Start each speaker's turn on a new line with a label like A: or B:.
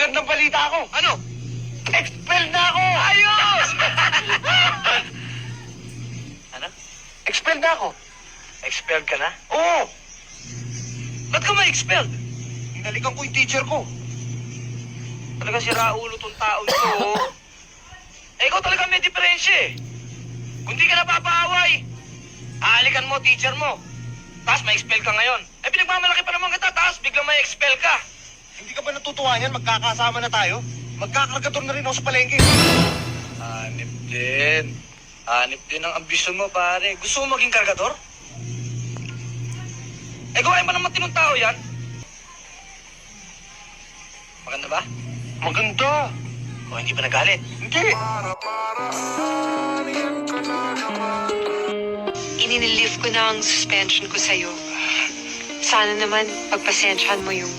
A: Magandang balita ako.
B: Ano?
A: Expelled na ako!
B: Ayos! Ano?
A: Expelled na ako.
B: Expelled ka na?
A: Oo!
B: Ba't ka ma-expelled?
A: Hinalikan ko yung teacher ko.
B: Talaga si Raulo tong taon to. Eh, ikaw talaga may diferensya eh. Kung di ka napapaaway, aalikan mo, teacher mo. Tapos ma-expel ka ngayon. Eh, pinagmamalaki pa naman kita, tapos biglang may expel ka.
A: Hindi ka ba natutuwa niyan? Magkakasama na tayo. Magkakargador na rin ako sa palengke.
B: Hanip din. Hanip din ang ambisyon mo, pare. Gusto mo maging kargador? Eh, gawain pa naman tinong tao yan. Maganda ba?
A: Maganda.
B: O hindi ba nagalit?
A: Hindi.
C: Ininilift ko na ang suspension ko sa'yo. Sana naman pagpasensyahan mo yung